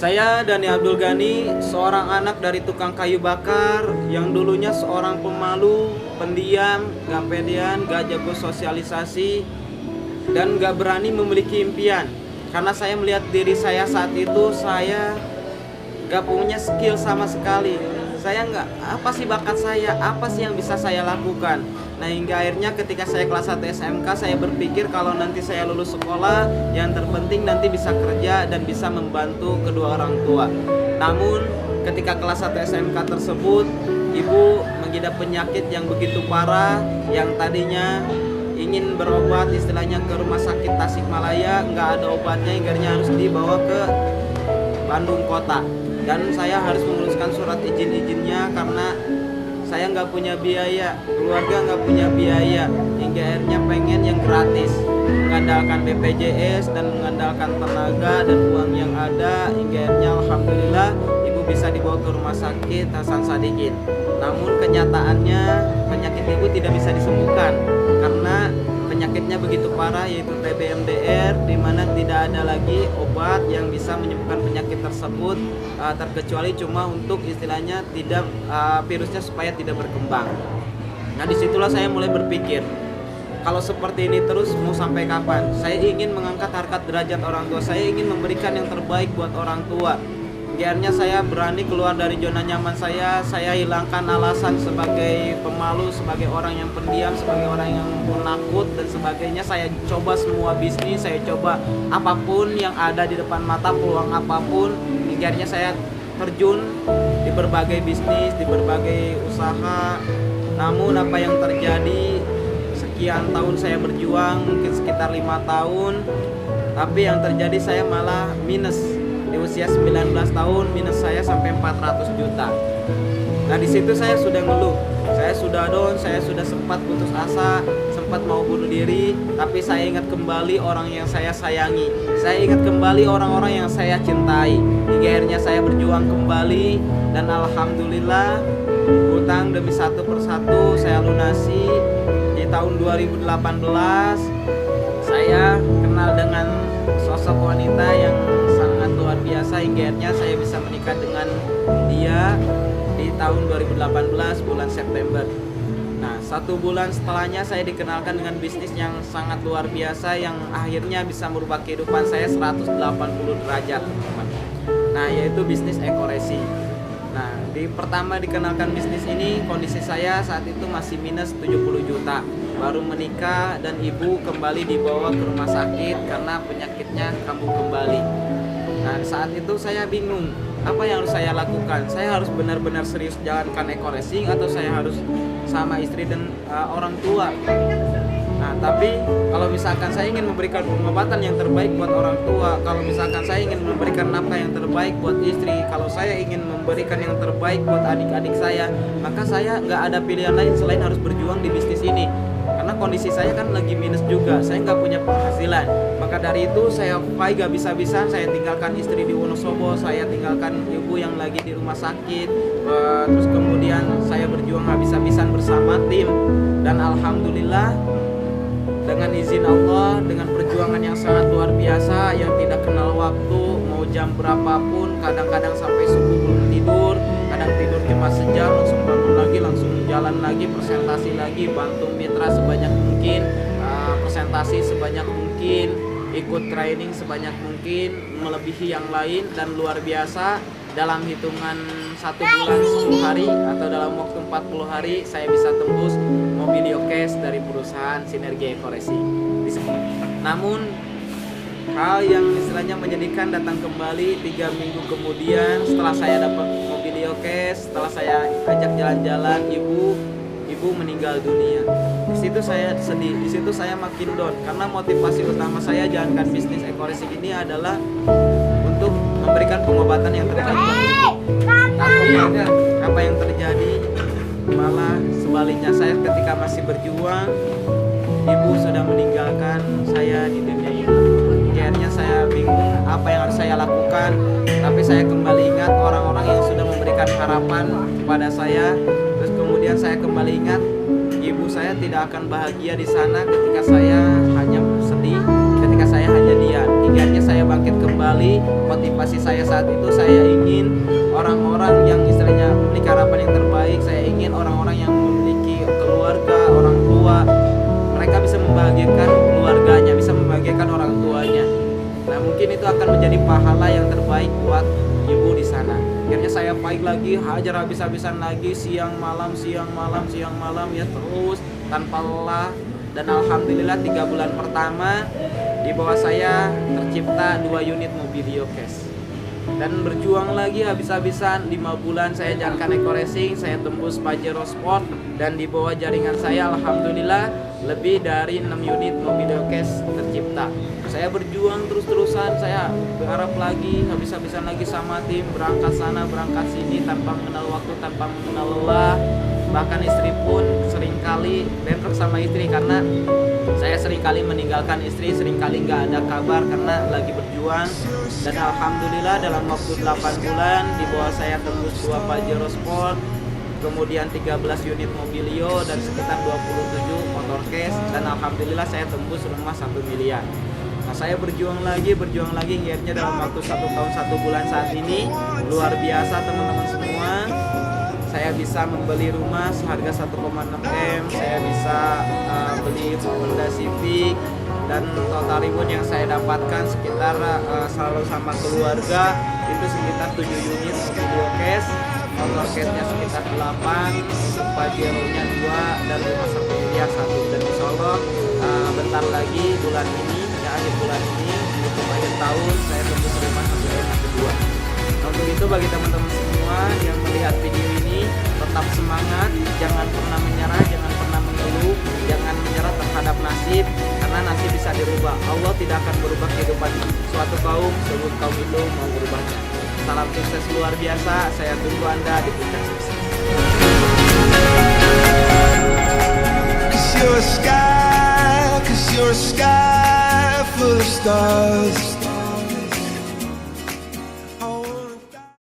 Saya Dani Abdul Ghani, seorang anak dari tukang kayu bakar yang dulunya seorang pemalu, pendiam, gak pedean, gak jago sosialisasi, dan gak berani memiliki impian. Karena saya melihat diri saya saat itu, saya gak punya skill sama sekali. Saya nggak, apa sih bakat saya, apa sih yang bisa saya lakukan. Nah, hingga akhirnya ketika saya kelas 1 SMK, saya berpikir kalau nanti saya lulus sekolah, yang terpenting nanti bisa kerja dan bisa membantu kedua orang tua. Namun ketika kelas 1 SMK tersebut, ibu mengidap penyakit yang begitu parah, yang tadinya ingin berobat istilahnya ke rumah sakit Tasikmalaya, nggak ada obatnya, hingga harus dibawa ke Bandung kota. Dan saya harus menguruskan surat izin-izinnya karena saya nggak punya biaya, keluarga nggak punya biaya, hingga akhirnya pengen yang gratis, mengandalkan BPJS dan mengandalkan tenaga dan uang yang ada, hingga akhirnya alhamdulillah ibu bisa dibawa ke rumah sakit Hasan Sadikin. Namun kenyataannya penyakit ibu tidak bisa disembuhkan karena penyakitnya begitu parah, yaitu TB MDR, di mana tidak ada lagi obat yang bisa menyembuhkan penyakit tersebut, terkecuali cuma untuk istilahnya tidak virusnya supaya tidak berkembang. Nah, disitulah saya mulai berpikir, kalau seperti ini terus mau sampai kapan? Saya ingin mengangkat harkat derajat orang tua, saya ingin memberikan yang terbaik buat orang tua. Akhirnya saya berani keluar dari zona nyaman saya hilangkan alasan sebagai pemalu, sebagai orang yang pendiam, sebagai orang yang penakut dan sebagainya. Saya coba semua bisnis, saya coba apapun yang ada di depan mata, peluang apapun. Akhirnya saya terjun di berbagai bisnis, di berbagai usaha. Namun apa yang terjadi, sekian tahun saya berjuang, mungkin sekitar 5 tahun, tapi yang terjadi saya malah minus. Di usia 19 tahun minus saya sampai 400 juta. Nah, di situ saya sudah ngeluh, saya sudah down, saya sudah sempat putus asa, sempat mau bunuh diri, tapi saya ingat kembali orang yang saya sayangi, saya ingat kembali orang-orang yang saya cintai. Hingga akhirnya saya berjuang kembali dan alhamdulillah hutang demi satu persatu saya lunasi. Di tahun 2018 saya kenal dengan sosok wanita yang sangat luar biasa, hingga akhirnya saya bisa menikah dengan dia di tahun 2018 bulan September. Nah, 1 bulan setelahnya saya dikenalkan dengan bisnis yang sangat luar biasa yang akhirnya bisa merubah kehidupan saya 180 derajat, teman-teman. Nah, yaitu bisnis Eco-Resi. Nah, pertama dikenalkan bisnis ini, kondisi saya saat itu masih minus 70 juta. Baru menikah dan ibu kembali dibawa ke rumah sakit karena penyakitnya kambuh kembali. Nah, saat itu saya bingung, apa yang harus saya lakukan? Saya harus benar-benar serius jalankan Eco-Resi atau saya harus sama istri dan orang tua? Nah, tapi kalau misalkan saya ingin memberikan pengobatan yang terbaik buat orang tua, kalau misalkan saya ingin memberikan nafkah yang terbaik buat istri, kalau saya ingin memberikan yang terbaik buat adik-adik saya, maka saya nggak ada pilihan lain selain harus berjuang di bisnis ini. Karena kondisi saya kan lagi minus juga, saya nggak punya penghasilan. Maka dari itu saya fight gak bisa-bisa, saya tinggalkan istri di Wonosobo, saya tinggalkan ibu yang lagi di rumah sakit, terus kemudian saya berjuang habis-habisan bersama tim. Dan alhamdulillah dengan izin Allah, dengan perjuangan yang sangat luar biasa, yang tidak kenal waktu, mau jam berapapun, kadang-kadang sampai subuh belum tidur, kadang tidur cuma sejam, langsung bangun lagi, langsung jalan lagi, presentasi lagi, bantu mitra sebanyak mungkin, presentasi sebanyak mungkin, ikut training sebanyak mungkin, melebihi yang lain, dan luar biasa dalam hitungan 1 bulan 10 hari atau dalam waktu 40 hari saya bisa tembus mobilio cash dari perusahaan Sinergi Eco-Resi. Namun hal yang istilahnya menyedihkan datang kembali 3 minggu kemudian setelah saya dapat mobilio cash, setelah saya ajak jalan-jalan, ibu meninggal dunia. Di situ saya sedih, di situ saya makin down karena motivasi utama saya jalankan bisnis Eco-Resi ini adalah untuk memberikan pengobatan yang terbaik buat ibu. Tapi apa yang terjadi malah sebaliknya, saya ketika masih berjuang, ibu sudah meninggalkan saya di dunia ini. Akhirnya saya bingung apa yang harus saya lakukan, tapi saya kembali ingat orang-orang yang sudah memberikan harapan kepada saya. Terus kemudian saya kembali ingat ibu saya tidak akan bahagia di sana ketika saya hanya sedih, ketika saya hanya diam. IGR-nya saya bangkit kembali. Motivasi saya saat itu, saya ingin orang-orang yang istilahnya memiliki harapan yang terbaik. Saya ingin orang-orang yang memiliki keluarga, orang tua, mereka bisa membahagiakan keluarganya, bisa membahagiakan orang tuanya. Nah, mungkin itu akan menjadi pahala yang terbaik buat ibu di sana. Akhirnya saya fight lagi, hajar habis-habisan lagi, siang malam ya, terus tanpa lelah. Dan alhamdulillah 3 bulan pertama di bawah saya tercipta 2 unit Mobilio Cash. Dan berjuang lagi habis-habisan 5 bulan saya jalankan Eco Racing, saya tembus Pajero Sport, dan di bawah jaringan saya alhamdulillah lebih dari 6 unit Mobilio Cash tercipta. Saya berjuang terus-terusan, saya berharap lagi, habis-habisan lagi sama tim, berangkat sana, berangkat sini, tanpa mengenal waktu, tanpa mengenal lelah. Bahkan istri pun seringkali bentrok sama istri, karena saya seringkali meninggalkan istri, seringkali nggak ada kabar karena lagi berjuang. Dan alhamdulillah dalam waktu 8 bulan di bawah saya tembus 2 Pajero Sport, kemudian 13 unit Mobilio, dan sekitar 27 motor cash, dan alhamdulillah saya tembus rumah 1 miliar. Nah, saya berjuang lagi, akhirnya dalam waktu 1 tahun 1 bulan saat ini luar biasa teman-teman semua. Saya bisa membeli rumah seharga 1,6 M, saya bisa beli Honda Civic, dan total reward yang saya dapatkan sekitar selalu sama keluarga itu sekitar 7 unit Mobilio Cash, motor cashnya sekitar 8, untuk Pajero-nya 2, dan rumah 1 miliar 1. Dan insya Allah bentar lagi bulan ini, ya akhir bulan ini, untuk akhir tahun saya tembus rumah 1 miliar kedua. Nah, untuk itu bagi teman-teman semua yang melihat video ini, tetap semangat, jangan pernah menyerah, jangan pernah mengeluh, jangan menyerah terhadap nasib, karena nasib bisa dirubah. Allah tidak akan berubah kehidupan suatu kaum sebelum kaum itu mau berubahnya. Salam sukses luar biasa, saya tunggu Anda di puncak sukses. Cause you're a sky full of stars.